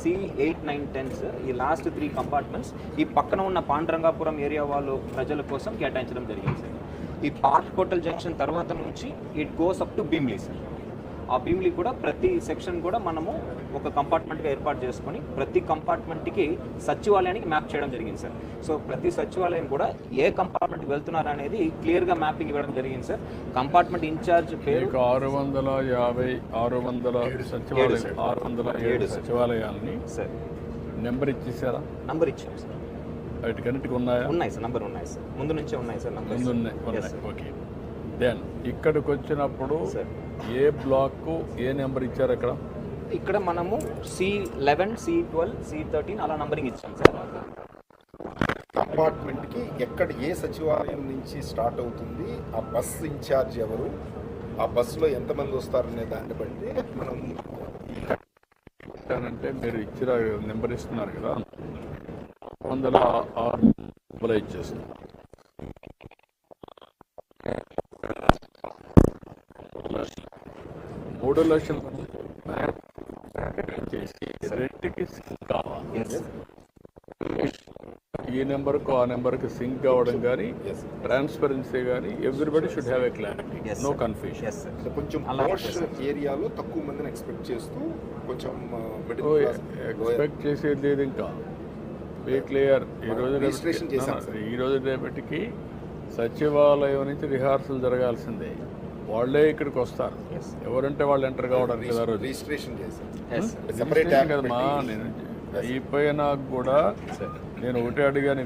C8, 9, 10 ఈ last 3 compartments ఈ పక్కన ఉన్న పాండురంగాపురం ఏరియా వాళ్ళు ప్రజల కోసం కేటాయించడం జరిగింది సార్. ఈ పార్క్ హోటల్ జంక్షన్ తర్వాత నుంచి it goes up to Bheemili sir. ఆ భీమ్లీ కూడా ప్రతి సెక్షన్ కూడా మనము ఒక కంపార్ట్మెంట్గా ఏర్పాటు చేసుకొని ప్రతి కంపార్ట్మెంట్కి సచివాలయానికి మ్యాప్ చేయడం జరిగింది సార్. సో ప్రతి సచివాలయం కూడా ఏ కంపార్ట్మెంట్కి వెళ్తున్నారు అనేది క్లియర్గా మ్యాపింగ్ ఇవ్వడం జరిగింది సార్. కంపార్ట్మెంట్ ఇన్ఛార్జ్ పేరు 607 సచివాలయాలని సార్ నెంబర్ ఇచ్చేసారా? నంబర్ ఇచ్చాం సార్. వాటికన్నిటికి ఉన్నాయా? ఉన్నాయి సార్, నంబర్ ఉన్నాయి సార్, ముందు నుంచే ఉన్నాయి సార్ నంబర్. ఉన్నాయి. ఓకే. దెన్ ఇక్కడికి వచ్చినప్పుడు ఏ బ్లాక్ ఏ నెంబర్ ఇచ్చారు? ఇక్కడ మనము C11, C12, C13 అలా నంబరింగ్ ఇచ్చాం సార్. కంపార్ట్మెంట్కి ఎక్కడ ఏ సచివాలయం నుంచి స్టార్ట్ అవుతుంది, ఆ బస్ ఇన్ఛార్జ్ ఎవరు, ఆ బస్సులో ఎంతమంది వస్తారనే దాన్ని బట్టి మనం అంటే మీరు ఇచ్చిన నెంబర్ ఇస్తున్నారు కదా, 106 ఇచ్చేస్తున్నారు. 3 లక్షల మంది చేసి రెంట్కి సింక్ కావాలి. ఈ నెంబర్కు ఆ నెంబర్కి సింక్ అవ్వడం కానీ ట్రాన్స్పరెన్సీ కానీ everybody should have a clarity, no confusion. కొంచెం ఏరియాలో తక్కువ మందిని ఎక్స్పెక్ట్ చేస్తూ కొంచెం ఎక్స్పెక్ట్ చేసేది లేదు. ఇంకా బీ క్లియర్. ఈ రోజు రేపటికి సచివాలయం నుంచి రిహార్సల్ జరగాల్సిందే. వాళ్ళే ఇక్కడికి వస్తారు. ఎవరంటే వాళ్ళు ఎంటర్ కావడానికి రిజిస్ట్రేషన్ కదమ్మా. నేను అయిపోయినా కూడా నేను ఒకటే అడిగాను.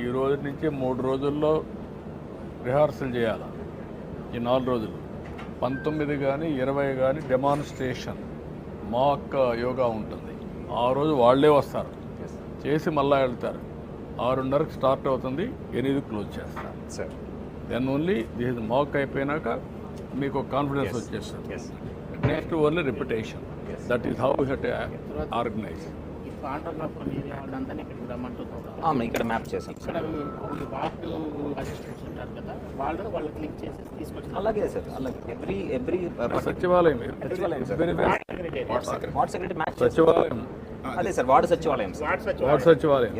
ఈ రోజు నుంచి 3 రోజుల్లో రిహార్సల్ చేయాలి. ఈ 4 రోజులు 19 కానీ 20 కానీ డెమాన్స్ట్రేషన్ మాక్ యోగా ఉంటుంది. ఆ రోజు వాళ్ళే వస్తారు, చేసి మళ్ళీ వెళ్తారు. 6:30కి స్టార్ట్ అవుతుంది, 8కి క్లోజ్ చేస్తారు సార్. దెన్ ఓన్లీ దిస్ మాక్ అయిపోయినాక మీకు కాన్ఫిడెన్స్ వచ్చేస్తుంది. Next only repetition. That is how you have to organise. ఇక్కడ మ్యాప్ చేసాం. అలాగే సార్, అలాగే ఎవ్రీ సచివాలయం వార్డ్ సెక్రటరీ మ్యాప్ సచివాలయం అదే సార్, వార్డు సచివాలయం. వార్డు సచివాలయం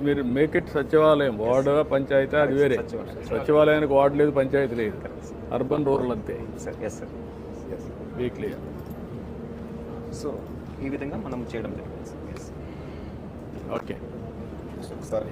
మీరు make it Sachivalayam. Ward panchayat అది వేరే. సచివాలయానికి వార్డు లేదు, పంచాయతీ లేదు. అర్బన్ రూరల్ అంతే sir. Yes sir, be clear. So ఈ విధంగా మనం చేయడం జరిగింది సార్. ఓకే. ఒకసారి